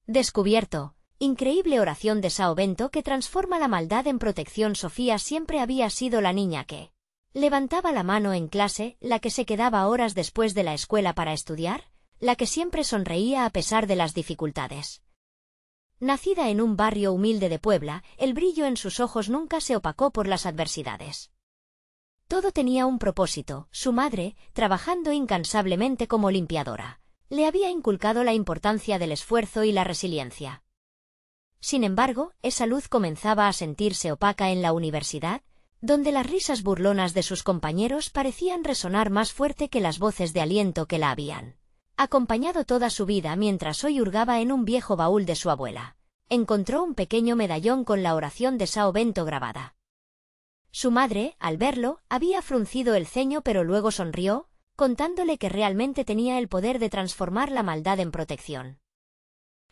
Descubierto. Increíble oración de Sao Bento que transforma la maldad en protección. Sofía siempre había sido la niña que levantaba la mano en clase, la que se quedaba horas después de la escuela para estudiar, la que siempre sonreía a pesar de las dificultades. Nacida en un barrio humilde de Puebla, el brillo en sus ojos nunca se opacó por las adversidades. Todo tenía un propósito. Su madre, trabajando incansablemente como limpiadora, le había inculcado la importancia del esfuerzo y la resiliencia. Sin embargo, esa luz comenzaba a sentirse opaca en la universidad, donde las risas burlonas de sus compañeros parecían resonar más fuerte que las voces de aliento que la habían acompañado toda su vida. Mientras hoy hurgaba en un viejo baúl de su abuela, encontró un pequeño medallón con la oración de Sao Bento grabada. Su madre, al verlo, había fruncido el ceño pero luego sonrió, contándole que realmente tenía el poder de transformar la maldad en protección.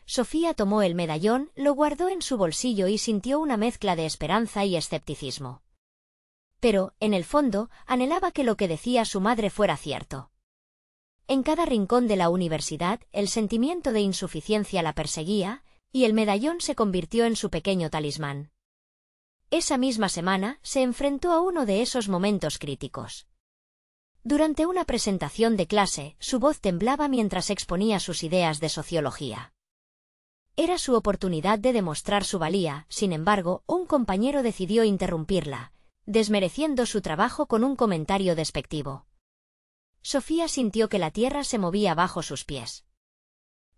Sofía tomó el medallón, lo guardó en su bolsillo y sintió una mezcla de esperanza y escepticismo. Pero, en el fondo, anhelaba que lo que decía su madre fuera cierto. En cada rincón de la universidad, el sentimiento de insuficiencia la perseguía, y el medallón se convirtió en su pequeño talismán. Esa misma semana, se enfrentó a uno de esos momentos críticos. Durante una presentación de clase, su voz temblaba mientras exponía sus ideas de sociología. Era su oportunidad de demostrar su valía. Sin embargo, un compañero decidió interrumpirla, desmereciendo su trabajo con un comentario despectivo. Sofía sintió que la tierra se movía bajo sus pies.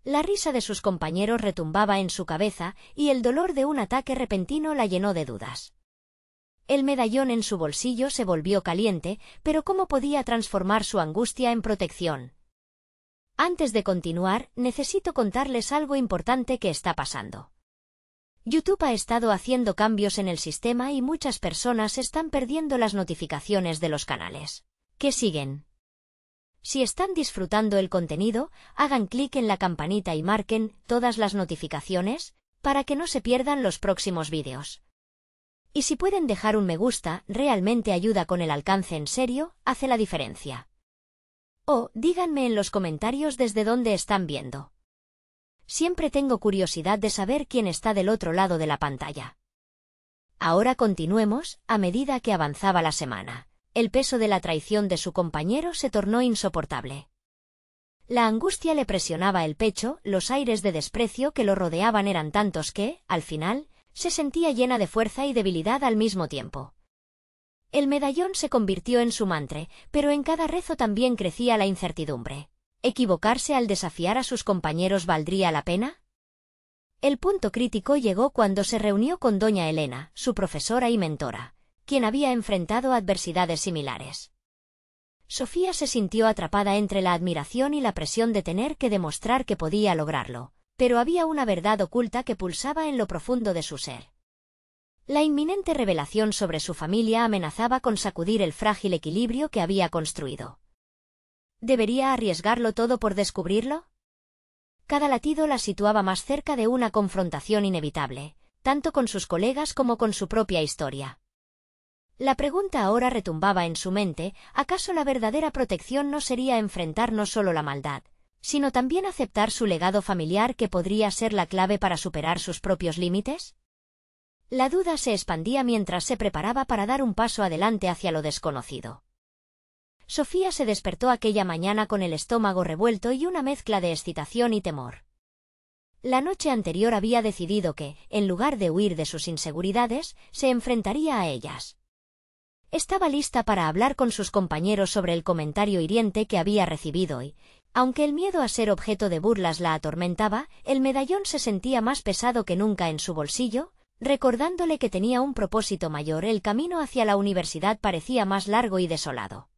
La risa de sus compañeros retumbaba en su cabeza, y el dolor de un ataque repentino la llenó de dudas. El medallón en su bolsillo se volvió caliente, pero ¿cómo podía transformar su angustia en protección? Antes de continuar, necesito contarles algo importante que está pasando. YouTube ha estado haciendo cambios en el sistema y muchas personas están perdiendo las notificaciones de los canales que siguen. Si están disfrutando el contenido, hagan clic en la campanita y marquen todas las notificaciones para que no se pierdan los próximos vídeos. Y si pueden dejar un me gusta, realmente ayuda con el alcance. En serio, hace la diferencia. O, díganme en los comentarios desde dónde están viendo. Siempre tengo curiosidad de saber quién está del otro lado de la pantalla. Ahora continuemos. A medida que avanzaba la semana, el peso de la traición de su compañero se tornó insoportable. La angustia le presionaba el pecho, los aires de desprecio que lo rodeaban eran tantos que, al final, se sentía llena de fuerza y debilidad al mismo tiempo. El medallón se convirtió en su mantra, pero en cada rezo también crecía la incertidumbre. ¿Equivocarse al desafiar a sus compañeros valdría la pena? El punto crítico llegó cuando se reunió con doña Elena, su profesora y mentora, quien había enfrentado adversidades similares. Sofía se sintió atrapada entre la admiración y la presión de tener que demostrar que podía lograrlo, pero había una verdad oculta que pulsaba en lo profundo de su ser. La inminente revelación sobre su familia amenazaba con sacudir el frágil equilibrio que había construido. ¿Debería arriesgarlo todo por descubrirlo? Cada latido la situaba más cerca de una confrontación inevitable, tanto con sus colegas como con su propia historia. La pregunta ahora retumbaba en su mente: ¿acaso la verdadera protección no sería enfrentar no solo la maldad, sino también aceptar su legado familiar, que podría ser la clave para superar sus propios límites? La duda se expandía mientras se preparaba para dar un paso adelante hacia lo desconocido. Sofía se despertó aquella mañana con el estómago revuelto y una mezcla de excitación y temor. La noche anterior había decidido que, en lugar de huir de sus inseguridades, se enfrentaría a ellas. Estaba lista para hablar con sus compañeros sobre el comentario hiriente que había recibido y, aunque el miedo a ser objeto de burlas la atormentaba, el medallón se sentía más pesado que nunca en su bolsillo, recordándole que tenía un propósito mayor. El camino hacia la universidad parecía más largo y desolado.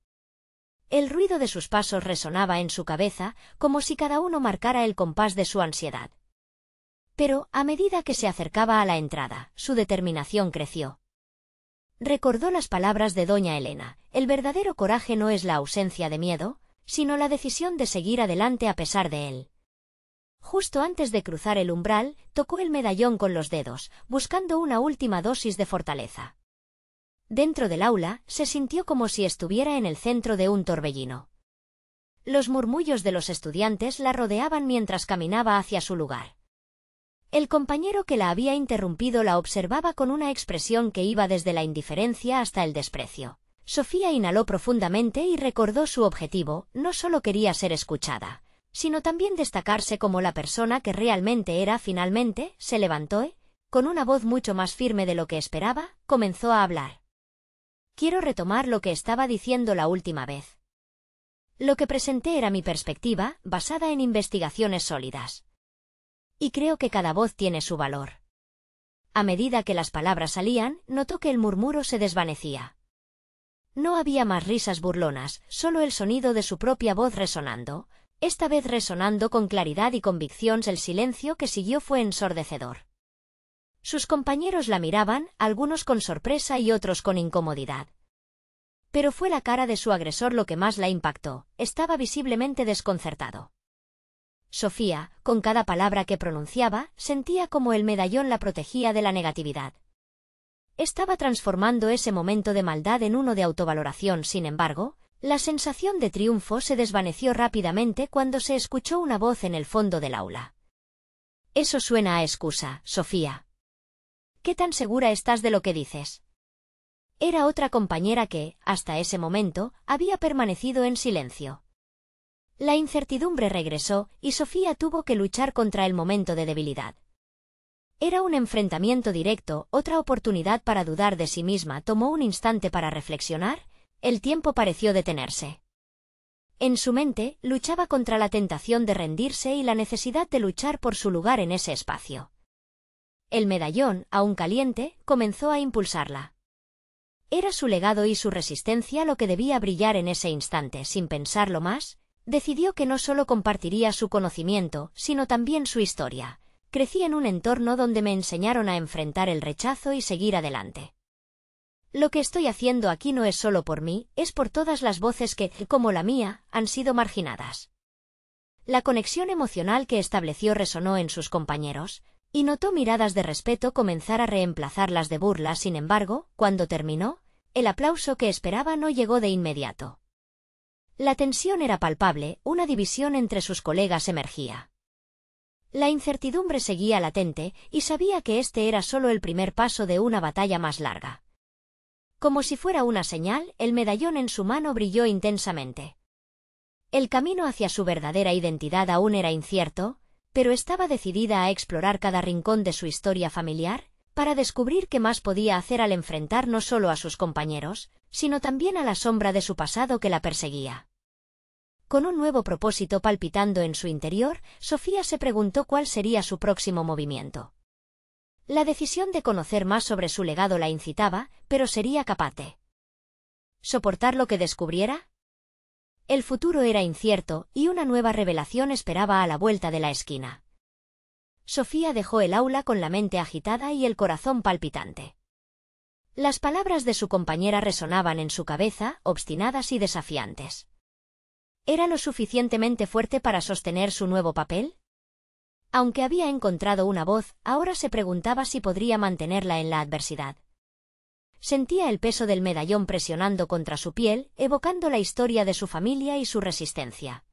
El ruido de sus pasos resonaba en su cabeza, como si cada uno marcara el compás de su ansiedad. Pero, a medida que se acercaba a la entrada, su determinación creció. Recordó las palabras de doña Elena: el verdadero coraje no es la ausencia de miedo, sino la decisión de seguir adelante a pesar de él. Justo antes de cruzar el umbral, tocó el medallón con los dedos, buscando una última dosis de fortaleza. Dentro del aula, se sintió como si estuviera en el centro de un torbellino. Los murmullos de los estudiantes la rodeaban mientras caminaba hacia su lugar. El compañero que la había interrumpido la observaba con una expresión que iba desde la indiferencia hasta el desprecio. Sofía inhaló profundamente y recordó su objetivo: no solo quería ser escuchada, sino también destacarse como la persona que realmente era. Finalmente, se levantó y, con una voz mucho más firme de lo que esperaba, comenzó a hablar. Quiero retomar lo que estaba diciendo la última vez. Lo que presenté era mi perspectiva, basada en investigaciones sólidas. Y creo que cada voz tiene su valor. A medida que las palabras salían, notó que el murmuro se desvanecía. No había más risas burlonas, solo el sonido de su propia voz resonando, esta vez resonando con claridad y convicción. El silencio que siguió fue ensordecedor. Sus compañeros la miraban, algunos con sorpresa y otros con incomodidad. Pero fue la cara de su agresor lo que más la impactó. Estaba visiblemente desconcertado. Sofía, con cada palabra que pronunciaba, sentía como el medallón la protegía de la negatividad. Estaba transformando ese momento de maldad en uno de autovaloración. Sin embargo, la sensación de triunfo se desvaneció rápidamente cuando se escuchó una voz en el fondo del aula. Eso suena a excusa, Sofía. ¿Qué tan segura estás de lo que dices? Era otra compañera que, hasta ese momento, había permanecido en silencio. La incertidumbre regresó, y Sofía tuvo que luchar contra el momento de debilidad. Era un enfrentamiento directo, otra oportunidad para dudar de sí misma. Tomó un instante para reflexionar, el tiempo pareció detenerse. En su mente, luchaba contra la tentación de rendirse y la necesidad de luchar por su lugar en ese espacio. El medallón, aún caliente, comenzó a impulsarla. Era su legado y su resistencia lo que debía brillar en ese instante. Sin pensarlo más, decidió que no solo compartiría su conocimiento, sino también su historia. Crecí en un entorno donde me enseñaron a enfrentar el rechazo y seguir adelante. Lo que estoy haciendo aquí no es solo por mí, es por todas las voces que, como la mía, han sido marginadas. La conexión emocional que estableció resonó en sus compañeros, y notó miradas de respeto comenzar a reemplazar las de burla. Sin embargo, cuando terminó, el aplauso que esperaba no llegó de inmediato. La tensión era palpable, una división entre sus colegas emergía. La incertidumbre seguía latente, y sabía que este era solo el primer paso de una batalla más larga. Como si fuera una señal, el medallón en su mano brilló intensamente. El camino hacia su verdadera identidad aún era incierto, pero estaba decidida a explorar cada rincón de su historia familiar, para descubrir qué más podía hacer al enfrentar no solo a sus compañeros, sino también a la sombra de su pasado que la perseguía. Con un nuevo propósito palpitando en su interior, Sofía se preguntó cuál sería su próximo movimiento. La decisión de conocer más sobre su legado la incitaba, pero ¿sería capaz de soportar lo que descubriera? El futuro era incierto, y una nueva revelación esperaba a la vuelta de la esquina. Sofía dejó el aula con la mente agitada y el corazón palpitante. Las palabras de su compañera resonaban en su cabeza, obstinadas y desafiantes. ¿Era lo suficientemente fuerte para sostener su nuevo papel? Aunque había encontrado una voz, ahora se preguntaba si podría mantenerla en la adversidad. Sentía el peso del medallón presionando contra su piel, evocando la historia de su familia y su resistencia.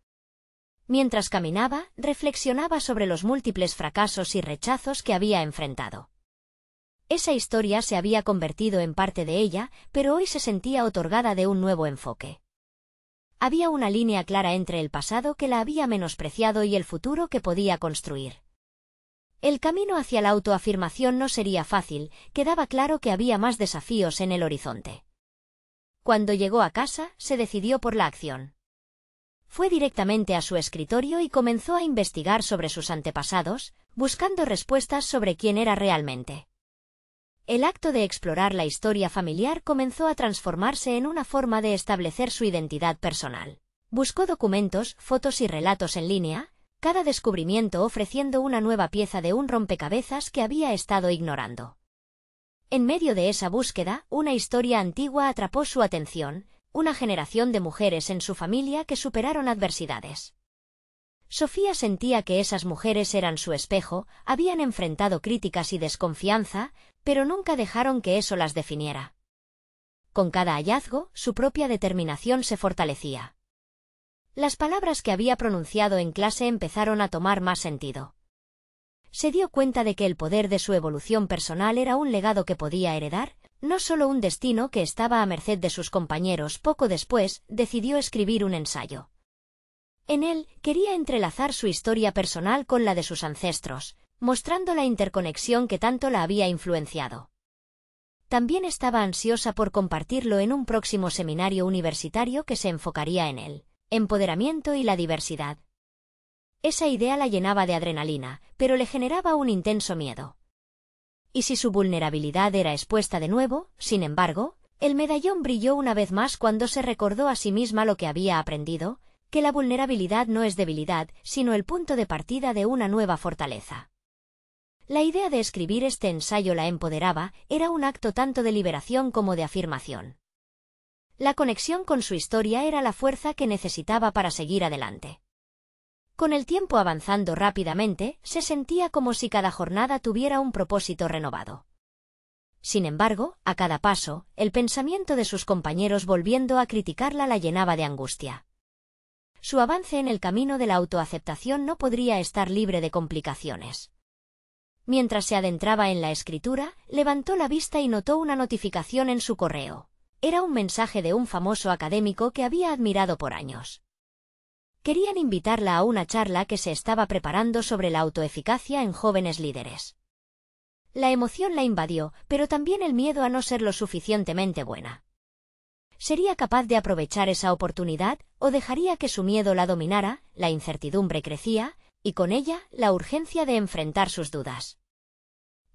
Mientras caminaba, reflexionaba sobre los múltiples fracasos y rechazos que había enfrentado. Esa historia se había convertido en parte de ella, pero hoy se sentía otorgada de un nuevo enfoque. Había una línea clara entre el pasado que la había menospreciado y el futuro que podía construir. El camino hacia la autoafirmación no sería fácil, quedaba claro que había más desafíos en el horizonte. Cuando llegó a casa, se decidió por la acción. Fue directamente a su escritorio y comenzó a investigar sobre sus antepasados, buscando respuestas sobre quién era realmente. El acto de explorar la historia familiar comenzó a transformarse en una forma de establecer su identidad personal. Buscó documentos, fotos y relatos en línea, cada descubrimiento ofreciendo una nueva pieza de un rompecabezas que había estado ignorando. En medio de esa búsqueda, una historia antigua atrapó su atención, una generación de mujeres en su familia que superaron adversidades. Sofía sentía que esas mujeres eran su espejo, habían enfrentado críticas y desconfianza, pero nunca dejaron que eso las definiera. Con cada hallazgo, su propia determinación se fortalecía. Las palabras que había pronunciado en clase empezaron a tomar más sentido. Se dio cuenta de que el poder de su evolución personal era un legado que podía heredar, no solo un destino que estaba a merced de sus compañeros. Poco después, decidió escribir un ensayo. En él, quería entrelazar su historia personal con la de sus ancestros, mostrando la interconexión que tanto la había influenciado. También estaba ansiosa por compartirlo en un próximo seminario universitario que se enfocaría en el empoderamiento y la diversidad. Esa idea la llenaba de adrenalina, pero le generaba un intenso miedo. ¿Y si su vulnerabilidad era expuesta de nuevo? Sin embargo, el medallón brilló una vez más cuando se recordó a sí misma lo que había aprendido, que la vulnerabilidad no es debilidad, sino el punto de partida de una nueva fortaleza. La idea de escribir este ensayo la empoderaba, era un acto tanto de liberación como de afirmación. La conexión con su historia era la fuerza que necesitaba para seguir adelante. Con el tiempo avanzando rápidamente, se sentía como si cada jornada tuviera un propósito renovado. Sin embargo, a cada paso, el pensamiento de sus compañeros volviendo a criticarla la llenaba de angustia. Su avance en el camino de la autoaceptación no podría estar libre de complicaciones. Mientras se adentraba en la escritura, levantó la vista y notó una notificación en su correo. Era un mensaje de un famoso académico que había admirado por años. Querían invitarla a una charla que se estaba preparando sobre la autoeficacia en jóvenes líderes. La emoción la invadió, pero también el miedo a no ser lo suficientemente buena. ¿Sería capaz de aprovechar esa oportunidad, o dejaría que su miedo la dominara? La incertidumbre crecía, y con ella, la urgencia de enfrentar sus dudas.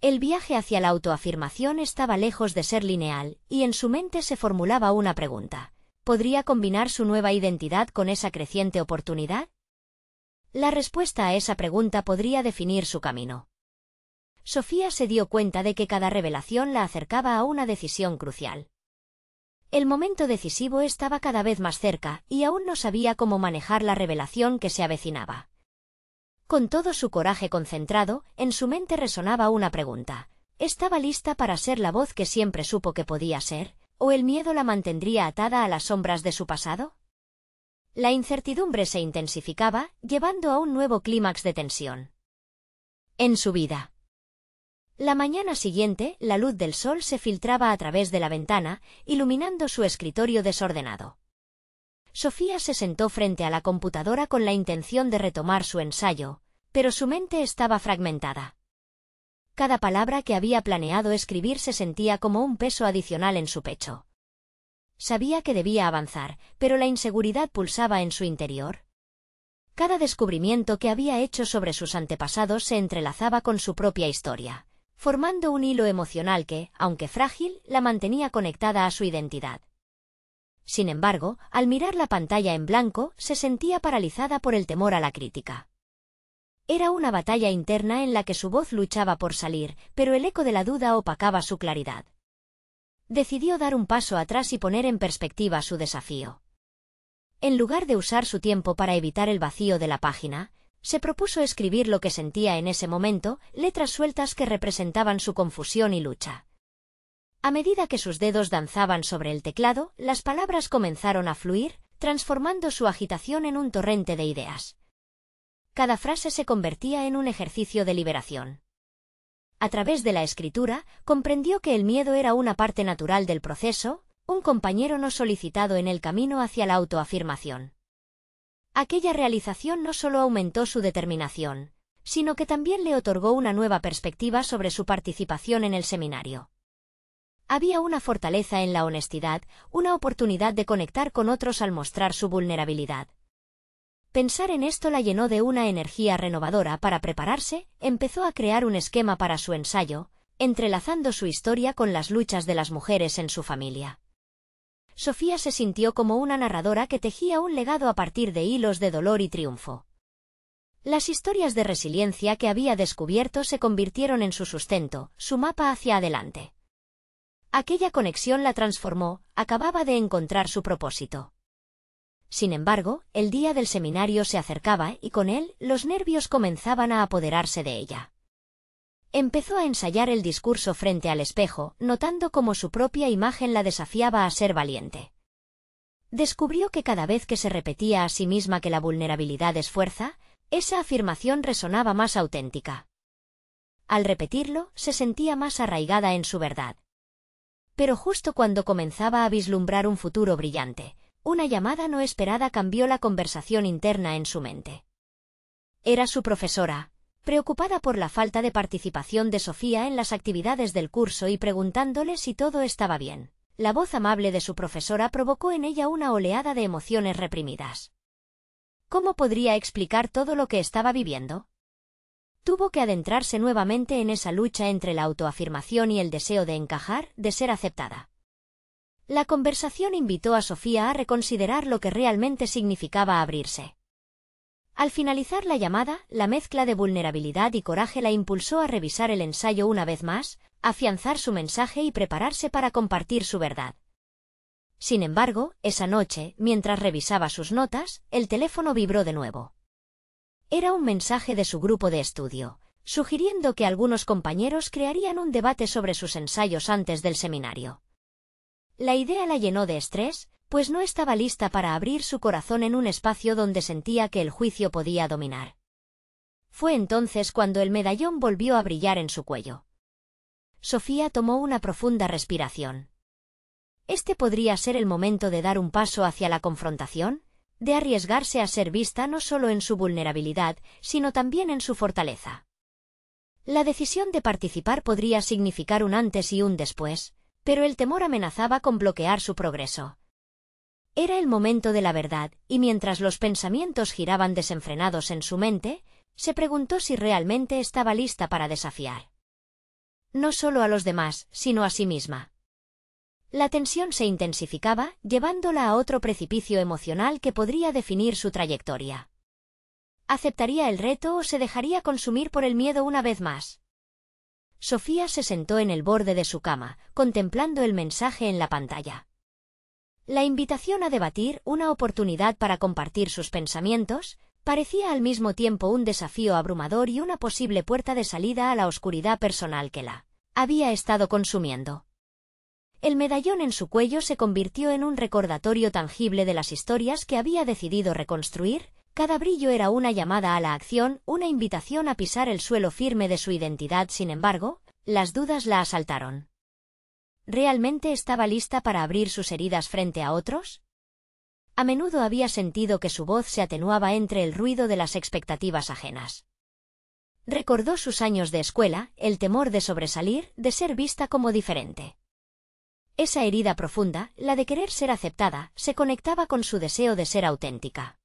El viaje hacia la autoafirmación estaba lejos de ser lineal, y en su mente se formulaba una pregunta. ¿Podría combinar su nueva identidad con esa creciente oportunidad? La respuesta a esa pregunta podría definir su camino. Sofía se dio cuenta de que cada revelación la acercaba a una decisión crucial. El momento decisivo estaba cada vez más cerca, y aún no sabía cómo manejar la revelación que se avecinaba. Con todo su coraje concentrado, en su mente resonaba una pregunta. ¿Estaba lista para ser la voz que siempre supo que podía ser, o el miedo la mantendría atada a las sombras de su pasado? La incertidumbre se intensificaba, llevando a un nuevo clímax de tensión en su vida. La mañana siguiente, la luz del sol se filtraba a través de la ventana, iluminando su escritorio desordenado. Sofía se sentó frente a la computadora con la intención de retomar su ensayo, pero su mente estaba fragmentada. Cada palabra que había planeado escribir se sentía como un peso adicional en su pecho. Sabía que debía avanzar, pero la inseguridad pulsaba en su interior. Cada descubrimiento que había hecho sobre sus antepasados se entrelazaba con su propia historia, formando un hilo emocional que, aunque frágil, la mantenía conectada a su identidad. Sin embargo, al mirar la pantalla en blanco, se sentía paralizada por el temor a la crítica. Era una batalla interna en la que su voz luchaba por salir, pero el eco de la duda opacaba su claridad. Decidió dar un paso atrás y poner en perspectiva su desafío. En lugar de usar su tiempo para evitar el vacío de la página, se propuso escribir lo que sentía en ese momento, letras sueltas que representaban su confusión y lucha. A medida que sus dedos danzaban sobre el teclado, las palabras comenzaron a fluir, transformando su agitación en un torrente de ideas. Cada frase se convertía en un ejercicio de liberación. A través de la escritura, comprendió que el miedo era una parte natural del proceso, un compañero no solicitado en el camino hacia la autoafirmación. Aquella realización no solo aumentó su determinación, sino que también le otorgó una nueva perspectiva sobre su participación en el seminario. Había una fortaleza en la honestidad, una oportunidad de conectar con otros al mostrar su vulnerabilidad. Pensar en esto la llenó de una energía renovadora. Para prepararse, empezó a crear un esquema para su ensayo, entrelazando su historia con las luchas de las mujeres en su familia. Sofía se sintió como una narradora que tejía un legado a partir de hilos de dolor y triunfo. Las historias de resiliencia que había descubierto se convirtieron en su sustento, su mapa hacia adelante. Aquella conexión la transformó, acababa de encontrar su propósito. Sin embargo, el día del seminario se acercaba y con él, los nervios comenzaban a apoderarse de ella. Empezó a ensayar el discurso frente al espejo, notando cómo su propia imagen la desafiaba a ser valiente. Descubrió que cada vez que se repetía a sí misma que la vulnerabilidad es fuerza, esa afirmación resonaba más auténtica. Al repetirlo, se sentía más arraigada en su verdad. Pero justo cuando comenzaba a vislumbrar un futuro brillante, una llamada no esperada cambió la conversación interna en su mente. Era su profesora, preocupada por la falta de participación de Sofía en las actividades del curso y preguntándole si todo estaba bien. La voz amable de su profesora provocó en ella una oleada de emociones reprimidas. ¿Cómo podría explicar todo lo que estaba viviendo? Tuvo que adentrarse nuevamente en esa lucha entre la autoafirmación y el deseo de encajar, de ser aceptada. La conversación invitó a Sofía a reconsiderar lo que realmente significaba abrirse. Al finalizar la llamada, la mezcla de vulnerabilidad y coraje la impulsó a revisar el ensayo una vez más, afianzar su mensaje y prepararse para compartir su verdad. Sin embargo, esa noche, mientras revisaba sus notas, el teléfono vibró de nuevo. Era un mensaje de su grupo de estudio, sugiriendo que algunos compañeros crearían un debate sobre sus ensayos antes del seminario. La idea la llenó de estrés, pues no estaba lista para abrir su corazón en un espacio donde sentía que el juicio podía dominar. Fue entonces cuando el medallón volvió a brillar en su cuello. Sofía tomó una profunda respiración. Este podría ser el momento de dar un paso hacia la confrontación, de arriesgarse a ser vista no solo en su vulnerabilidad, sino también en su fortaleza. La decisión de participar podría significar un antes y un después, pero el temor amenazaba con bloquear su progreso. Era el momento de la verdad, y mientras los pensamientos giraban desenfrenados en su mente, se preguntó si realmente estaba lista para desafiar. No solo a los demás, sino a sí misma. La tensión se intensificaba, llevándola a otro precipicio emocional que podría definir su trayectoria. ¿Aceptaría el reto o se dejaría consumir por el miedo una vez más? Sofía se sentó en el borde de su cama, contemplando el mensaje en la pantalla. La invitación a debatir, una oportunidad para compartir sus pensamientos, parecía al mismo tiempo un desafío abrumador y una posible puerta de salida a la oscuridad personal que la había estado consumiendo. El medallón en su cuello se convirtió en un recordatorio tangible de las historias que había decidido reconstruir. Cada brillo era una llamada a la acción, una invitación a pisar el suelo firme de su identidad. Sin embargo, las dudas la asaltaron. ¿Realmente estaba lista para abrir sus heridas frente a otros? A menudo había sentido que su voz se atenuaba entre el ruido de las expectativas ajenas. Recordó sus años de escuela, el temor de sobresalir, de ser vista como diferente. Esa herida profunda, la de querer ser aceptada, se conectaba con su deseo de ser auténtica.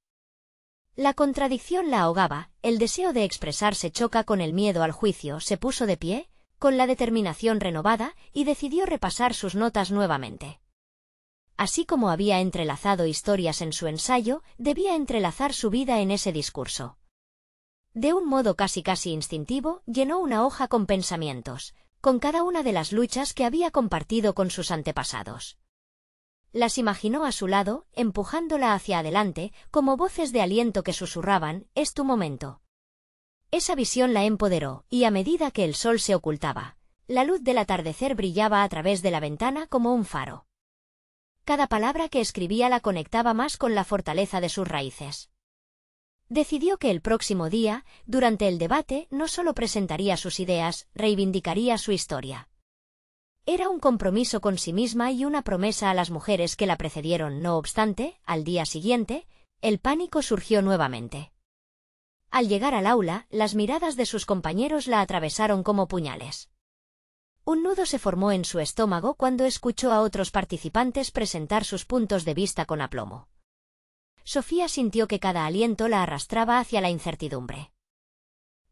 La contradicción la ahogaba, el deseo de expresarse choca con el miedo al juicio. Se puso de pie, con la determinación renovada, y decidió repasar sus notas nuevamente. Así como había entrelazado historias en su ensayo, debía entrelazar su vida en ese discurso. De un modo casi instintivo, llenó una hoja con pensamientos, con cada una de las luchas que había compartido con sus antepasados. Las imaginó a su lado, empujándola hacia adelante, como voces de aliento que susurraban: «Es tu momento». Esa visión la empoderó, y a medida que el sol se ocultaba, la luz del atardecer brillaba a través de la ventana como un faro. Cada palabra que escribía la conectaba más con la fortaleza de sus raíces. Decidió que el próximo día, durante el debate, no solo presentaría sus ideas, reivindicaría su historia. Era un compromiso con sí misma y una promesa a las mujeres que la precedieron. No obstante, al día siguiente, el pánico surgió nuevamente. Al llegar al aula, las miradas de sus compañeros la atravesaron como puñales. Un nudo se formó en su estómago cuando escuchó a otros participantes presentar sus puntos de vista con aplomo. Sofía sintió que cada aliento la arrastraba hacia la incertidumbre.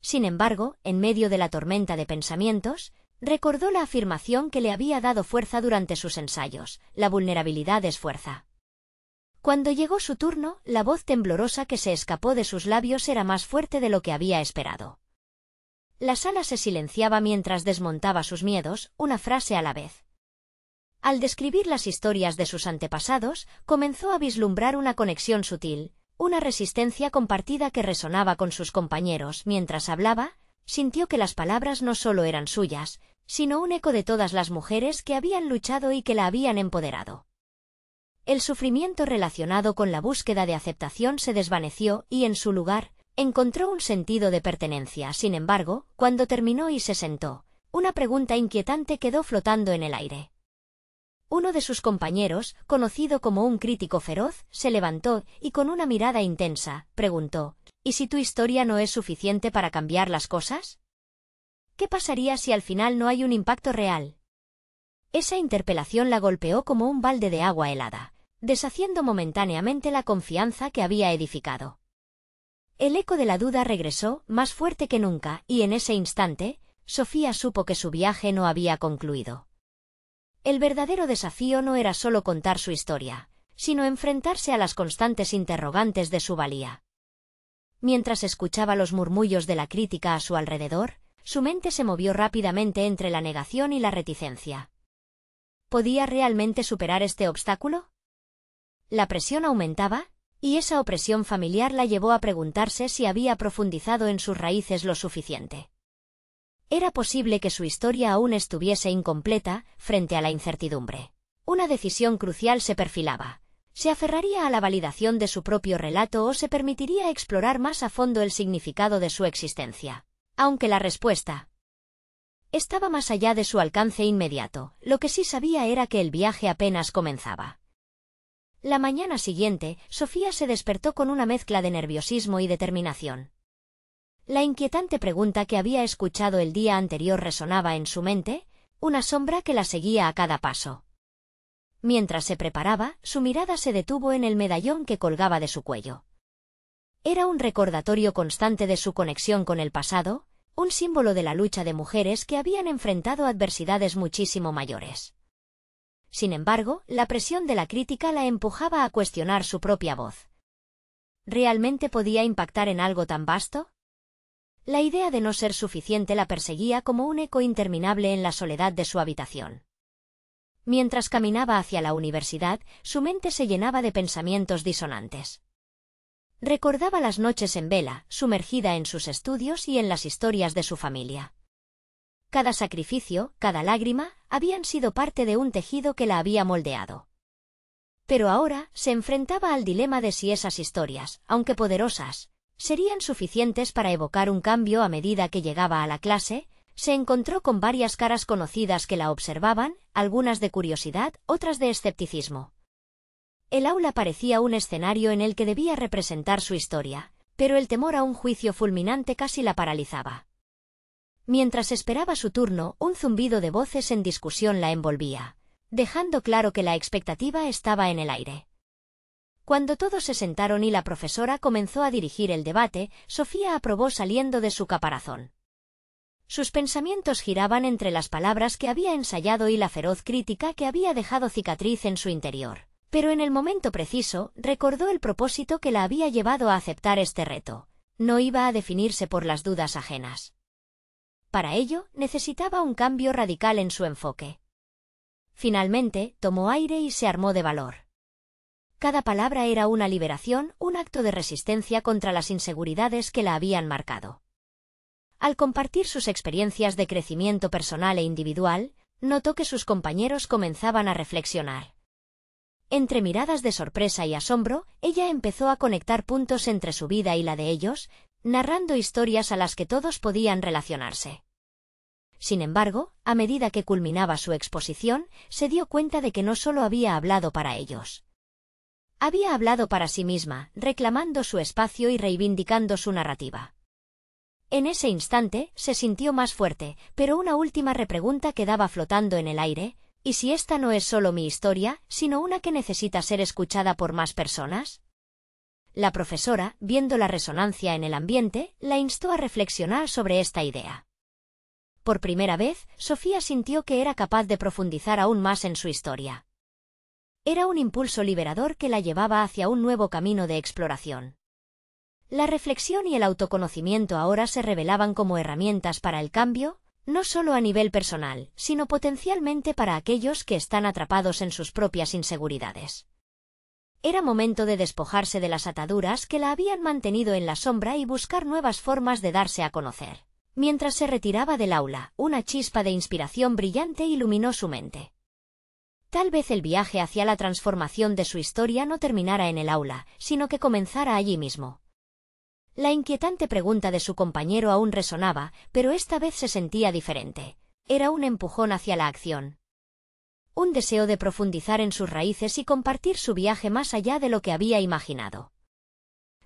Sin embargo, en medio de la tormenta de pensamientos, recordó la afirmación que le había dado fuerza durante sus ensayos: la vulnerabilidad es fuerza. Cuando llegó su turno, la voz temblorosa que se escapó de sus labios era más fuerte de lo que había esperado. La sala se silenciaba mientras desmontaba sus miedos, una frase a la vez. Al describir las historias de sus antepasados, comenzó a vislumbrar una conexión sutil, una resistencia compartida que resonaba con sus compañeros. Mientras hablaba, sintió que las palabras no solo eran suyas, sino un eco de todas las mujeres que habían luchado y que la habían empoderado. El sufrimiento relacionado con la búsqueda de aceptación se desvaneció y, en su lugar, Encontró un sentido de pertenencia, sin embargo, cuando terminó y se sentó, una pregunta inquietante quedó flotando en el aire. Uno de sus compañeros, conocido como un crítico feroz, se levantó y con una mirada intensa, preguntó, ¿y si tu historia no es suficiente para cambiar las cosas? ¿Qué pasaría si al final no hay un impacto real? Esa interpelación la golpeó como un balde de agua helada, deshaciendo momentáneamente la confianza que había edificado. El eco de la duda regresó, más fuerte que nunca, y en ese instante, Sofía supo que su viaje no había concluido. El verdadero desafío no era solo contar su historia, sino enfrentarse a las constantes interrogantes de su valía. Mientras escuchaba los murmullos de la crítica a su alrededor, su mente se movió rápidamente entre la negación y la reticencia. ¿Podía realmente superar este obstáculo? La presión aumentaba, y esa opresión familiar la llevó a preguntarse si había profundizado en sus raíces lo suficiente. Era posible que su historia aún estuviese incompleta frente a la incertidumbre. Una decisión crucial se perfilaba. ¿Se aferraría a la validación de su propio relato o se permitiría explorar más a fondo el significado de su existencia? Aunque la respuesta estaba más allá de su alcance inmediato, lo que sí sabía era que el viaje apenas comenzaba. La mañana siguiente, Sofía se despertó con una mezcla de nerviosismo y determinación. La inquietante pregunta que había escuchado el día anterior resonaba en su mente, una sombra que la seguía a cada paso. Mientras se preparaba, su mirada se detuvo en el medallón que colgaba de su cuello. Era un recordatorio constante de su conexión con el pasado, un símbolo de la lucha de mujeres que habían enfrentado adversidades muchísimo mayores. Sin embargo, la presión de la crítica la empujaba a cuestionar su propia voz. ¿Realmente podía impactar en algo tan vasto? La idea de no ser suficiente la perseguía como un eco interminable en la soledad de su habitación. Mientras caminaba hacia la universidad, su mente se llenaba de pensamientos disonantes. Recordaba las noches en vela, sumergida en sus estudios y en las historias de su familia. Cada sacrificio, cada lágrima, habían sido parte de un tejido que la había moldeado. Pero ahora se enfrentaba al dilema de si esas historias, aunque poderosas, serían suficientes para evocar un cambio a medida que llegaba a la clase. Se encontró con varias caras conocidas que la observaban, algunas de curiosidad, otras de escepticismo. El aula parecía un escenario en el que debía representar su historia, pero el temor a un juicio fulminante casi la paralizaba. Mientras esperaba su turno, un zumbido de voces en discusión la envolvía, dejando claro que la expectativa estaba en el aire. Cuando todos se sentaron y la profesora comenzó a dirigir el debate, Sofía aprobó saliendo de su caparazón. Sus pensamientos giraban entre las palabras que había ensayado y la feroz crítica que había dejado cicatriz en su interior, pero en el momento preciso, recordó el propósito que la había llevado a aceptar este reto. No iba a definirse por las dudas ajenas. Para ello, necesitaba un cambio radical en su enfoque. Finalmente, tomó aire y se armó de valor. Cada palabra era una liberación, un acto de resistencia contra las inseguridades que la habían marcado. Al compartir sus experiencias de crecimiento personal e individual, notó que sus compañeros comenzaban a reflexionar. Entre miradas de sorpresa y asombro, ella empezó a conectar puntos entre su vida y la de ellos, narrando historias a las que todos podían relacionarse. Sin embargo, a medida que culminaba su exposición, se dio cuenta de que no solo había hablado para ellos. Había hablado para sí misma, reclamando su espacio y reivindicando su narrativa. En ese instante, se sintió más fuerte, pero una última repregunta quedaba flotando en el aire: ¿y si esta no es solo mi historia, sino una que necesita ser escuchada por más personas? La profesora, viendo la resonancia en el ambiente, la instó a reflexionar sobre esta idea. Por primera vez, Sofía sintió que era capaz de profundizar aún más en su historia. Era un impulso liberador que la llevaba hacia un nuevo camino de exploración. La reflexión y el autoconocimiento ahora se revelaban como herramientas para el cambio, no solo a nivel personal, sino potencialmente para aquellos que están atrapados en sus propias inseguridades. Era momento de despojarse de las ataduras que la habían mantenido en la sombra y buscar nuevas formas de darse a conocer. Mientras se retiraba del aula, una chispa de inspiración brillante iluminó su mente. Tal vez el viaje hacia la transformación de su historia no terminara en el aula, sino que comenzara allí mismo. La inquietante pregunta de su compañero aún resonaba, pero esta vez se sentía diferente. Era un empujón hacia la acción. Un deseo de profundizar en sus raíces y compartir su viaje más allá de lo que había imaginado.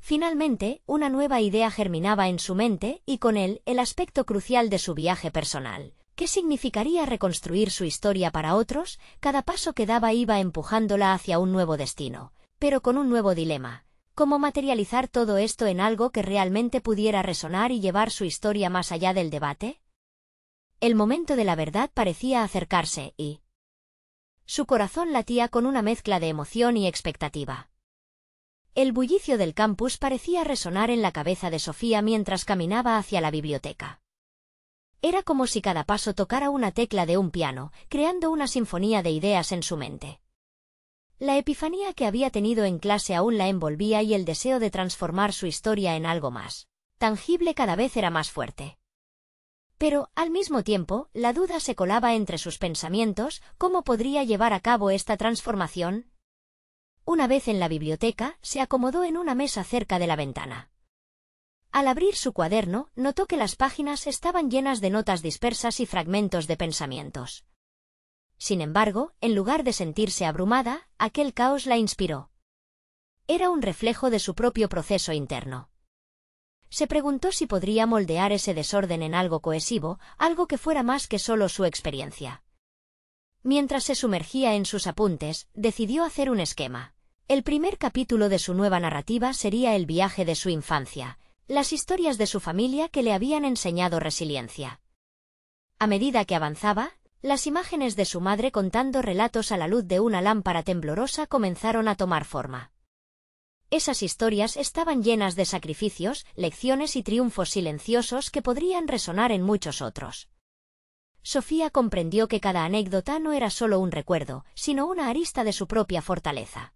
Finalmente, una nueva idea germinaba en su mente, y con él, el aspecto crucial de su viaje personal. ¿Qué significaría reconstruir su historia para otros? Cada paso que daba iba empujándola hacia un nuevo destino, pero con un nuevo dilema. ¿Cómo materializar todo esto en algo que realmente pudiera resonar y llevar su historia más allá del debate? El momento de la verdad parecía acercarse, y su corazón latía con una mezcla de emoción y expectativa. El bullicio del campus parecía resonar en la cabeza de Sofía mientras caminaba hacia la biblioteca. Era como si cada paso tocara una tecla de un piano, creando una sinfonía de ideas en su mente. La epifanía que había tenido en clase aún la envolvía y el deseo de transformar su historia en algo más tangible cada vez era más fuerte. Pero, al mismo tiempo, la duda se colaba entre sus pensamientos: ¿cómo podría llevar a cabo esta transformación? Una vez en la biblioteca, se acomodó en una mesa cerca de la ventana. Al abrir su cuaderno, notó que las páginas estaban llenas de notas dispersas y fragmentos de pensamientos. Sin embargo, en lugar de sentirse abrumada, aquel caos la inspiró. Era un reflejo de su propio proceso interno. Se preguntó si podría moldear ese desorden en algo cohesivo, algo que fuera más que solo su experiencia. Mientras se sumergía en sus apuntes, decidió hacer un esquema. El primer capítulo de su nueva narrativa sería el viaje de su infancia, las historias de su familia que le habían enseñado resiliencia. A medida que avanzaba, las imágenes de su madre contando relatos a la luz de una lámpara temblorosa comenzaron a tomar forma. Esas historias estaban llenas de sacrificios, lecciones y triunfos silenciosos que podrían resonar en muchos otros. Sofía comprendió que cada anécdota no era solo un recuerdo, sino una arista de su propia fortaleza.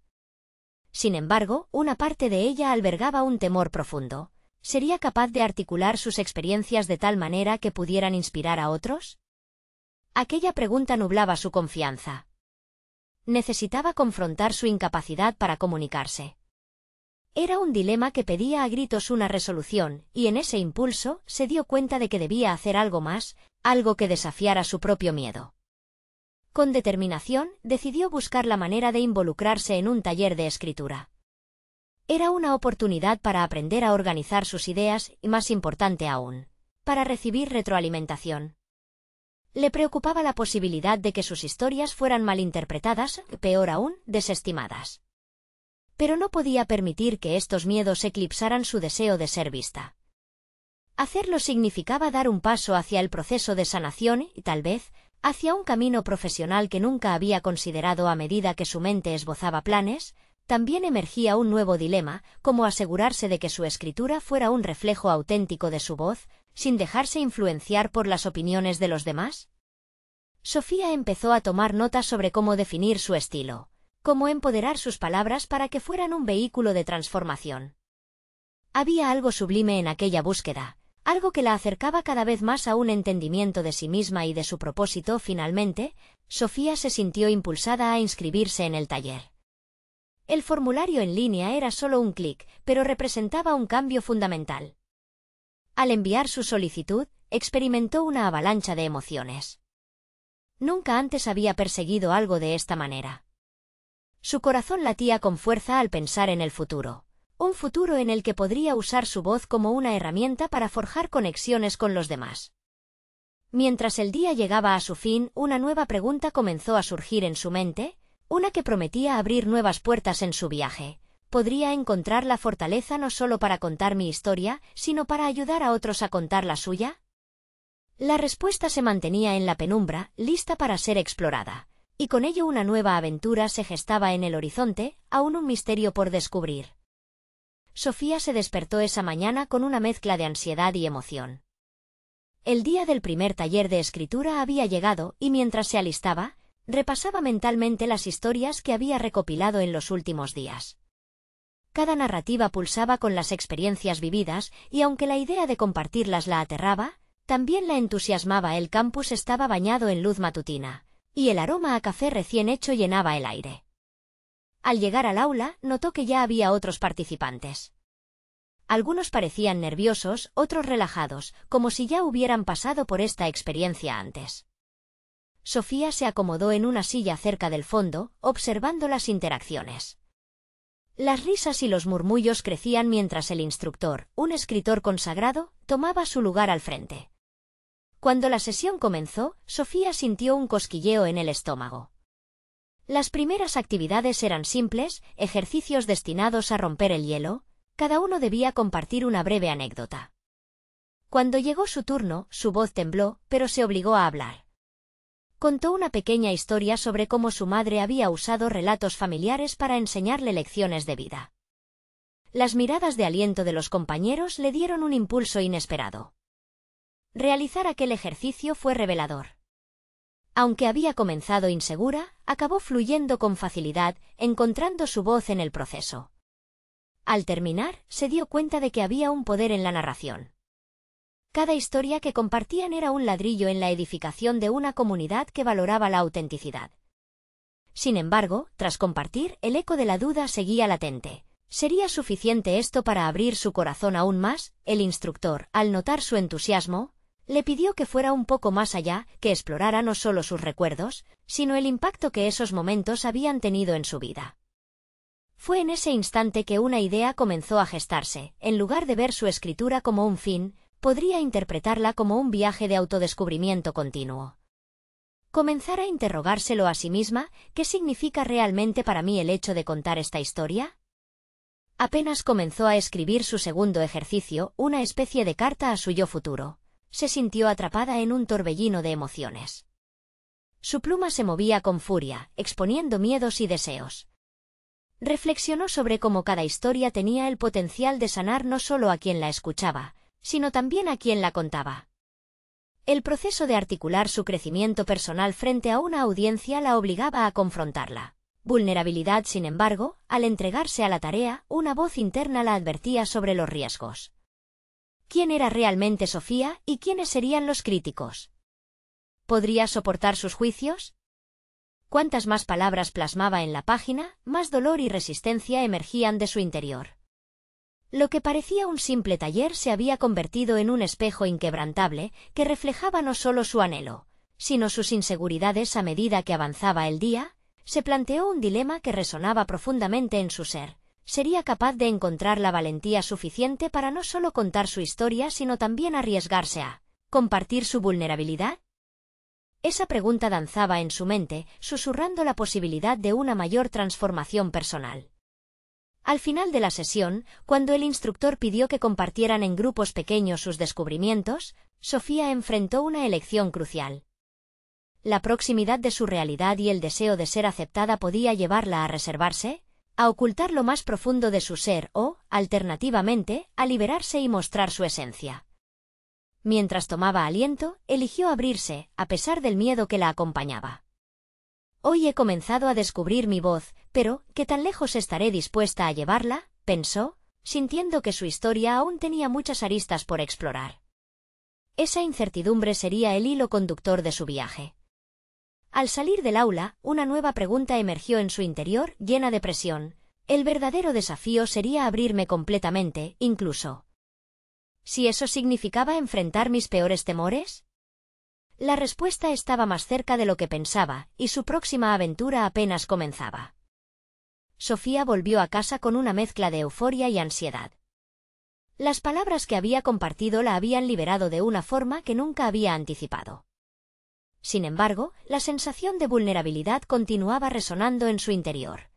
Sin embargo, una parte de ella albergaba un temor profundo. ¿Sería capaz de articular sus experiencias de tal manera que pudieran inspirar a otros? Aquella pregunta nublaba su confianza. Necesitaba confrontar su incapacidad para comunicarse. Era un dilema que pedía a gritos una resolución, y en ese impulso se dio cuenta de que debía hacer algo más, algo que desafiara su propio miedo. Con determinación, decidió buscar la manera de involucrarse en un taller de escritura. Era una oportunidad para aprender a organizar sus ideas y, más importante aún, para recibir retroalimentación. Le preocupaba la posibilidad de que sus historias fueran malinterpretadas, peor aún, desestimadas. Pero no podía permitir que estos miedos eclipsaran su deseo de ser vista. Hacerlo significaba dar un paso hacia el proceso de sanación y, tal vez, hacia un camino profesional que nunca había considerado. A medida que su mente esbozaba planes, también emergía un nuevo dilema: cómo asegurarse de que su escritura fuera un reflejo auténtico de su voz, sin dejarse influenciar por las opiniones de los demás. Sofía empezó a tomar notas sobre cómo definir su estilo, cómo empoderar sus palabras para que fueran un vehículo de transformación. Había algo sublime en aquella búsqueda, algo que la acercaba cada vez más a un entendimiento de sí misma y de su propósito. Finalmente, Sofía se sintió impulsada a inscribirse en el taller. El formulario en línea era solo un clic, pero representaba un cambio fundamental. Al enviar su solicitud, experimentó una avalancha de emociones. Nunca antes había perseguido algo de esta manera. Su corazón latía con fuerza al pensar en el futuro, un futuro en el que podría usar su voz como una herramienta para forjar conexiones con los demás. Mientras el día llegaba a su fin, una nueva pregunta comenzó a surgir en su mente, una que prometía abrir nuevas puertas en su viaje. ¿Podría encontrar la fortaleza no solo para contar mi historia, sino para ayudar a otros a contar la suya? La respuesta se mantenía en la penumbra, lista para ser explorada, y con ello una nueva aventura se gestaba en el horizonte, aún un misterio por descubrir. Sofía se despertó esa mañana con una mezcla de ansiedad y emoción. El día del primer taller de escritura había llegado, y mientras se alistaba, repasaba mentalmente las historias que había recopilado en los últimos días. Cada narrativa pulsaba con las experiencias vividas, y aunque la idea de compartirlas la aterraba, también la entusiasmaba. El campus estaba bañado en luz matutina, y el aroma a café recién hecho llenaba el aire. Al llegar al aula, notó que ya había otros participantes. Algunos parecían nerviosos, otros relajados, como si ya hubieran pasado por esta experiencia antes. Sofía se acomodó en una silla cerca del fondo, observando las interacciones. Las risas y los murmullos crecían mientras el instructor, un escritor consagrado, tomaba su lugar al frente. Cuando la sesión comenzó, Sofía sintió un cosquilleo en el estómago. Las primeras actividades eran simples, ejercicios destinados a romper el hielo. Cada uno debía compartir una breve anécdota. Cuando llegó su turno, su voz tembló, pero se obligó a hablar. Contó una pequeña historia sobre cómo su madre había usado relatos familiares para enseñarle lecciones de vida. Las miradas de aliento de los compañeros le dieron un impulso inesperado. Realizar aquel ejercicio fue revelador. Aunque había comenzado insegura, acabó fluyendo con facilidad, encontrando su voz en el proceso. Al terminar, se dio cuenta de que había un poder en la narración. Cada historia que compartían era un ladrillo en la edificación de una comunidad que valoraba la autenticidad. Sin embargo, tras compartir, el eco de la duda seguía latente. ¿Sería suficiente esto para abrir su corazón aún más? El instructor, al notar su entusiasmo, le pidió que fuera un poco más allá, que explorara no solo sus recuerdos, sino el impacto que esos momentos habían tenido en su vida. Fue en ese instante que una idea comenzó a gestarse. En lugar de ver su escritura como un fin, podría interpretarla como un viaje de autodescubrimiento continuo. Comenzar a interrogárselo a sí misma, ¿qué significa realmente para mí el hecho de contar esta historia? Apenas comenzó a escribir su segundo ejercicio, una especie de carta a su yo futuro. Se sintió atrapada en un torbellino de emociones. Su pluma se movía con furia, exponiendo miedos y deseos. Reflexionó sobre cómo cada historia tenía el potencial de sanar no solo a quien la escuchaba, sino también a quien la contaba. El proceso de articular su crecimiento personal frente a una audiencia la obligaba a confrontarla. Vulnerabilidad, sin embargo, al entregarse a la tarea, una voz interna la advertía sobre los riesgos. ¿Quién era realmente Sofía y quiénes serían los críticos? ¿Podría soportar sus juicios? Cuantas más palabras plasmaba en la página, más dolor y resistencia emergían de su interior. Lo que parecía un simple taller se había convertido en un espejo inquebrantable que reflejaba no solo su anhelo, sino sus inseguridades. A medida que avanzaba el día, se planteó un dilema que resonaba profundamente en su ser. ¿Sería capaz de encontrar la valentía suficiente para no solo contar su historia, sino también arriesgarse a compartir su vulnerabilidad? Esa pregunta danzaba en su mente, susurrando la posibilidad de una mayor transformación personal. Al final de la sesión, cuando el instructor pidió que compartieran en grupos pequeños sus descubrimientos, Sofía enfrentó una elección crucial. La proximidad de su realidad y el deseo de ser aceptada podía llevarla a reservarse, a ocultar lo más profundo de su ser o, alternativamente, a liberarse y mostrar su esencia. Mientras tomaba aliento, eligió abrirse, a pesar del miedo que la acompañaba. Hoy he comenzado a descubrir mi voz, pero ¿qué tan lejos estaré dispuesta a llevarla?, pensó, sintiendo que su historia aún tenía muchas aristas por explorar. Esa incertidumbre sería el hilo conductor de su viaje. Al salir del aula, una nueva pregunta emergió en su interior, llena de presión. El verdadero desafío sería abrirme completamente, incluso ¿si eso significaba enfrentar mis peores temores? La respuesta estaba más cerca de lo que pensaba, y su próxima aventura apenas comenzaba. Sofía volvió a casa con una mezcla de euforia y ansiedad. Las palabras que había compartido la habían liberado de una forma que nunca había anticipado. Sin embargo, la sensación de vulnerabilidad continuaba resonando en su interior.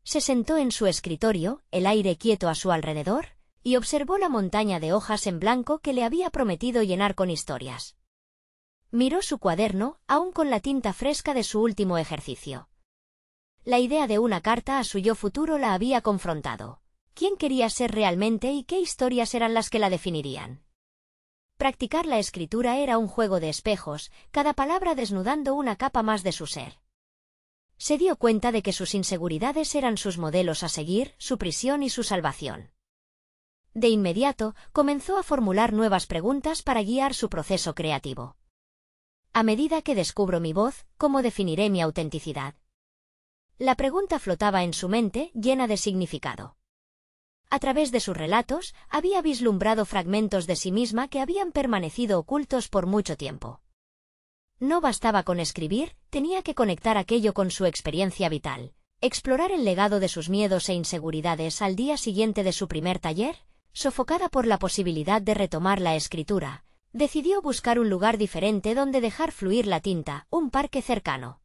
Se sentó en su escritorio, el aire quieto a su alrededor, y observó la montaña de hojas en blanco que le había prometido llenar con historias. Miró su cuaderno, aún con la tinta fresca de su último ejercicio. La idea de una carta a su yo futuro la había confrontado. ¿Quién quería ser realmente y qué historias eran las que la definirían? Practicar la escritura era un juego de espejos, cada palabra desnudando una capa más de su ser. Se dio cuenta de que sus inseguridades eran sus modelos a seguir, su prisión y su salvación. De inmediato, comenzó a formular nuevas preguntas para guiar su proceso creativo. A medida que descubro mi voz, ¿cómo definiré mi autenticidad? La pregunta flotaba en su mente, llena de significado. A través de sus relatos, había vislumbrado fragmentos de sí misma que habían permanecido ocultos por mucho tiempo. No bastaba con escribir, tenía que conectar aquello con su experiencia vital. Explorar el legado de sus miedos e inseguridades. Al día siguiente de su primer taller, sofocada por la posibilidad de retomar la escritura, decidió buscar un lugar diferente donde dejar fluir la tinta, un parque cercano.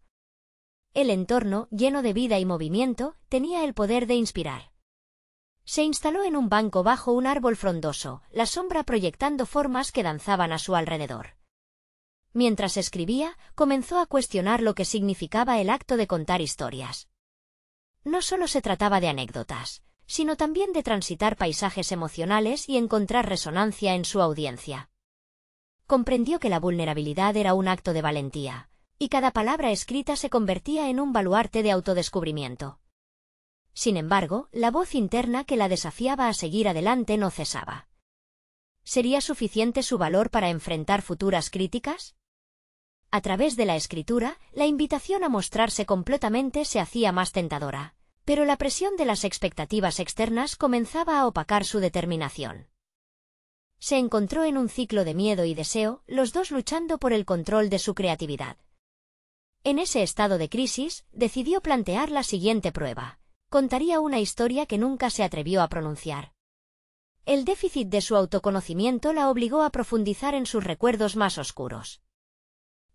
El entorno, lleno de vida y movimiento, tenía el poder de inspirar. Se instaló en un banco bajo un árbol frondoso, la sombra proyectando formas que danzaban a su alrededor. Mientras escribía, comenzó a cuestionar lo que significaba el acto de contar historias. No solo se trataba de anécdotas, sino también de transitar paisajes emocionales y encontrar resonancia en su audiencia. Comprendió que la vulnerabilidad era un acto de valentía, y cada palabra escrita se convertía en un baluarte de autodescubrimiento. Sin embargo, la voz interna que la desafiaba a seguir adelante no cesaba. ¿Sería suficiente su valor para enfrentar futuras críticas? A través de la escritura, la invitación a mostrarse completamente se hacía más tentadora, pero la presión de las expectativas externas comenzaba a opacar su determinación. Se encontró en un ciclo de miedo y deseo, los dos luchando por el control de su creatividad. En ese estado de crisis, decidió plantear la siguiente prueba. Contaría una historia que nunca se atrevió a pronunciar. El déficit de su autoconocimiento la obligó a profundizar en sus recuerdos más oscuros.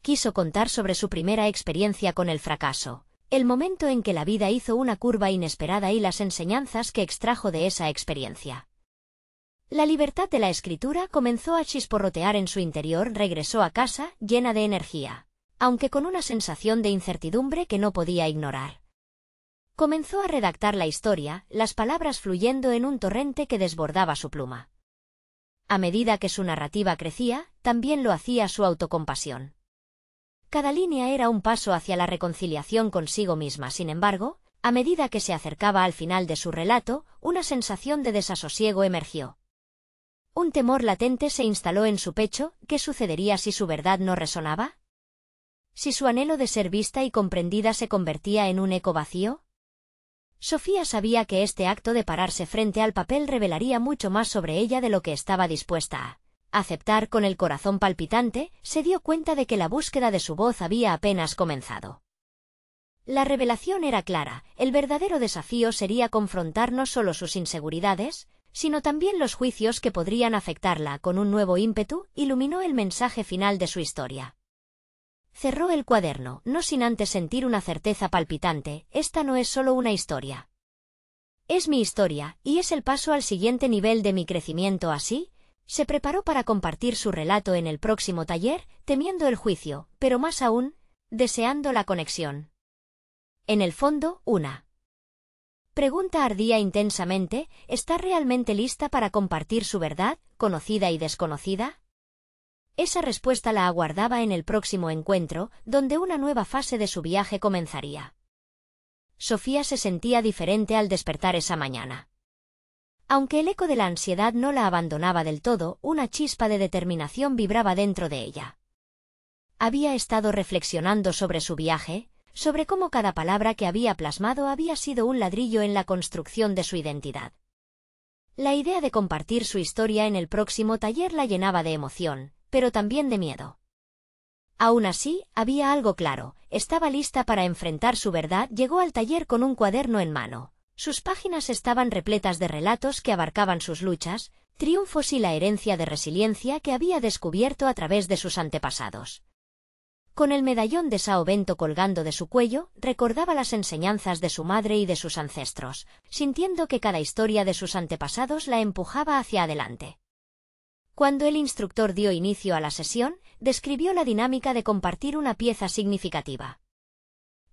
Quiso contar sobre su primera experiencia con el fracaso, el momento en que la vida hizo una curva inesperada y las enseñanzas que extrajo de esa experiencia. La libertad de la escritura comenzó a chisporrotear en su interior. Regresó a casa, llena de energía, aunque con una sensación de incertidumbre que no podía ignorar. Comenzó a redactar la historia, las palabras fluyendo en un torrente que desbordaba su pluma. A medida que su narrativa crecía, también lo hacía su autocompasión. Cada línea era un paso hacia la reconciliación consigo misma. Sin embargo, a medida que se acercaba al final de su relato, una sensación de desasosiego emergió. Un temor latente se instaló en su pecho. ¿Qué sucedería si su verdad no resonaba? ¿Si su anhelo de ser vista y comprendida se convertía en un eco vacío? Sofía sabía que este acto de pararse frente al papel revelaría mucho más sobre ella de lo que estaba dispuesta a aceptar. Con el corazón palpitante, se dio cuenta de que la búsqueda de su voz había apenas comenzado. La revelación era clara, el verdadero desafío sería confrontar no solo sus inseguridades, sino también los juicios que podrían afectarla. Con un nuevo ímpetu, iluminó el mensaje final de su historia. Cerró el cuaderno, no sin antes sentir una certeza palpitante: esta no es solo una historia. Es mi historia, y es el paso al siguiente nivel de mi crecimiento. Así, se preparó para compartir su relato en el próximo taller, temiendo el juicio, pero más aún, deseando la conexión. En el fondo, una pregunta ardía intensamente: ¿está realmente lista para compartir su verdad, conocida y desconocida? Esa respuesta la aguardaba en el próximo encuentro, donde una nueva fase de su viaje comenzaría. Sofía se sentía diferente al despertar esa mañana. Aunque el eco de la ansiedad no la abandonaba del todo, una chispa de determinación vibraba dentro de ella. Había estado reflexionando sobre su viaje, sobre cómo cada palabra que había plasmado había sido un ladrillo en la construcción de su identidad. La idea de compartir su historia en el próximo taller la llenaba de emoción, pero también de miedo. Aún así, había algo claro: estaba lista para enfrentar su verdad. Llegó al taller con un cuaderno en mano. Sus páginas estaban repletas de relatos que abarcaban sus luchas, triunfos y la herencia de resiliencia que había descubierto a través de sus antepasados. Con el medallón de Sao Bento colgando de su cuello, recordaba las enseñanzas de su madre y de sus ancestros, sintiendo que cada historia de sus antepasados la empujaba hacia adelante. Cuando el instructor dio inicio a la sesión, describió la dinámica de compartir una pieza significativa.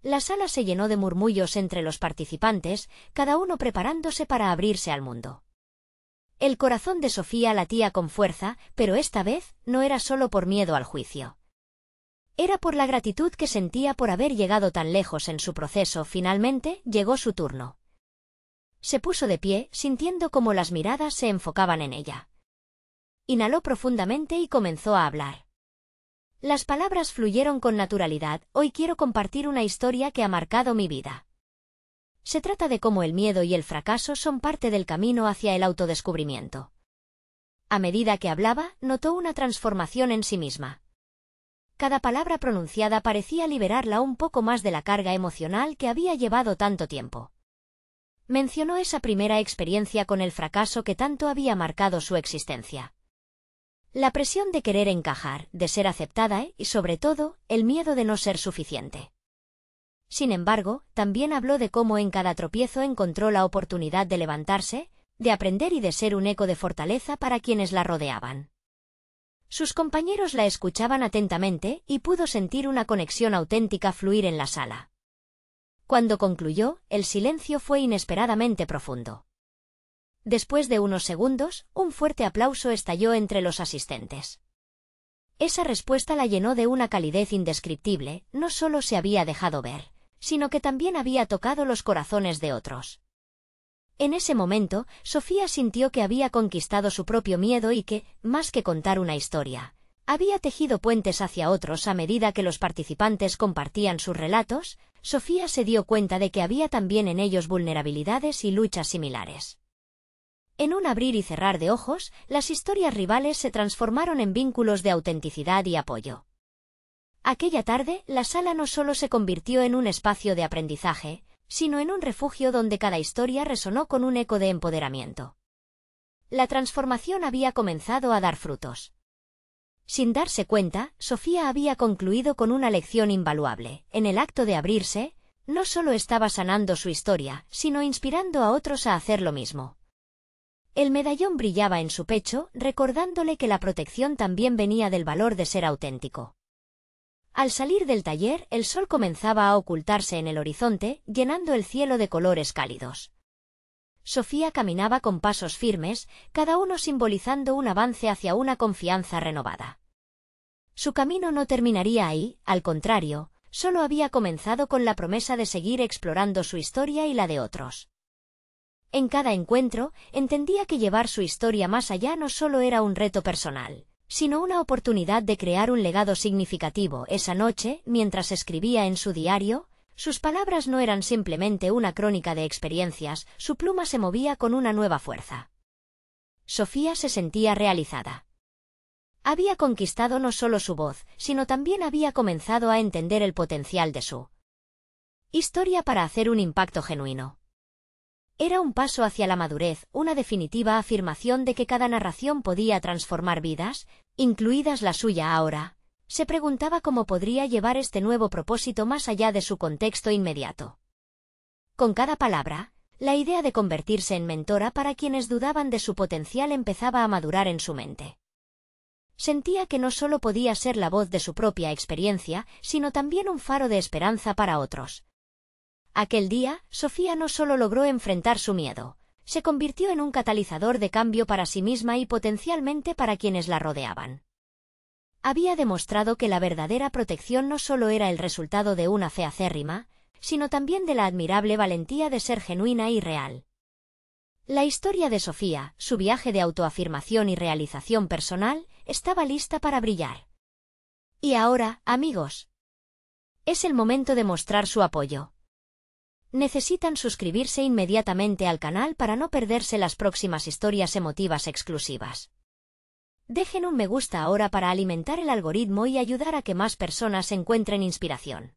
La sala se llenó de murmullos entre los participantes, cada uno preparándose para abrirse al mundo. El corazón de Sofía latía con fuerza, pero esta vez no era solo por miedo al juicio. Era por la gratitud que sentía por haber llegado tan lejos en su proceso. Finalmente, llegó su turno. Se puso de pie, sintiendo cómo las miradas se enfocaban en ella. Inhaló profundamente y comenzó a hablar. Las palabras fluyeron con naturalidad: hoy quiero compartir una historia que ha marcado mi vida. Se trata de cómo el miedo y el fracaso son parte del camino hacia el autodescubrimiento. A medida que hablaba, notó una transformación en sí misma. Cada palabra pronunciada parecía liberarla un poco más de la carga emocional que había llevado tanto tiempo. Mencionó esa primera experiencia con el fracaso que tanto había marcado su existencia. La presión de querer encajar, de ser aceptada y, sobre todo, el miedo de no ser suficiente. Sin embargo, también habló de cómo en cada tropiezo encontró la oportunidad de levantarse, de aprender y de ser un eco de fortaleza para quienes la rodeaban. Sus compañeros la escuchaban atentamente y pudo sentir una conexión auténtica fluir en la sala. Cuando concluyó, el silencio fue inesperadamente profundo. Después de unos segundos, un fuerte aplauso estalló entre los asistentes. Esa respuesta la llenó de una calidez indescriptible, no solo se había dejado ver, sino que también había tocado los corazones de otros. En ese momento, Sofía sintió que había conquistado su propio miedo y que, más que contar una historia, había tejido puentes hacia otros a medida que los participantes compartían sus relatos. Sofía se dio cuenta de que había también en ellos vulnerabilidades y luchas similares. En un abrir y cerrar de ojos, las historias rivales se transformaron en vínculos de autenticidad y apoyo. Aquella tarde, la sala no solo se convirtió en un espacio de aprendizaje, sino en un refugio donde cada historia resonó con un eco de empoderamiento. La transformación había comenzado a dar frutos. Sin darse cuenta, Sofía había concluido con una lección invaluable. En el acto de abrirse, no solo estaba sanando su historia, sino inspirando a otros a hacer lo mismo. El medallón brillaba en su pecho, recordándole que la protección también venía del valor de ser auténtico. Al salir del taller, el sol comenzaba a ocultarse en el horizonte, llenando el cielo de colores cálidos. Sofía caminaba con pasos firmes, cada uno simbolizando un avance hacia una confianza renovada. Su camino no terminaría ahí, al contrario, solo había comenzado con la promesa de seguir explorando su historia y la de otros. En cada encuentro, entendía que llevar su historia más allá no solo era un reto personal, sino una oportunidad de crear un legado significativo. Esa noche, mientras escribía en su diario, sus palabras no eran simplemente una crónica de experiencias, su pluma se movía con una nueva fuerza. Sofía se sentía realizada. Había conquistado no solo su voz, sino también había comenzado a entender el potencial de su historia para hacer un impacto genuino. Era un paso hacia la madurez, una definitiva afirmación de que cada narración podía transformar vidas, incluidas la suya ahora. Se preguntaba cómo podría llevar este nuevo propósito más allá de su contexto inmediato. Con cada palabra, la idea de convertirse en mentora para quienes dudaban de su potencial empezaba a madurar en su mente. Sentía que no solo podía ser la voz de su propia experiencia, sino también un faro de esperanza para otros. Aquel día, Sofía no solo logró enfrentar su miedo, se convirtió en un catalizador de cambio para sí misma y potencialmente para quienes la rodeaban. Había demostrado que la verdadera protección no solo era el resultado de una fe acérrima, sino también de la admirable valentía de ser genuina y real. La historia de Sofía, su viaje de autoafirmación y realización personal, estaba lista para brillar. Y ahora, amigos, es el momento de mostrar su apoyo. Necesitan suscribirse inmediatamente al canal para no perderse las próximas historias emotivas exclusivas. Dejen un me gusta ahora para alimentar el algoritmo y ayudar a que más personas encuentren inspiración.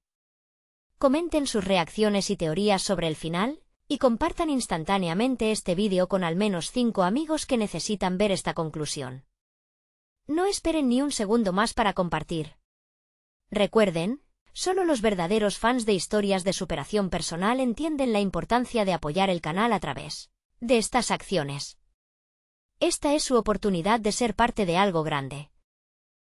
Comenten sus reacciones y teorías sobre el final, y compartan instantáneamente este vídeo con al menos 5 amigos que necesitan ver esta conclusión. No esperen ni un segundo más para compartir. Recuerden, solo los verdaderos fans de historias de superación personal entienden la importancia de apoyar el canal a través de estas acciones. Esta es su oportunidad de ser parte de algo grande.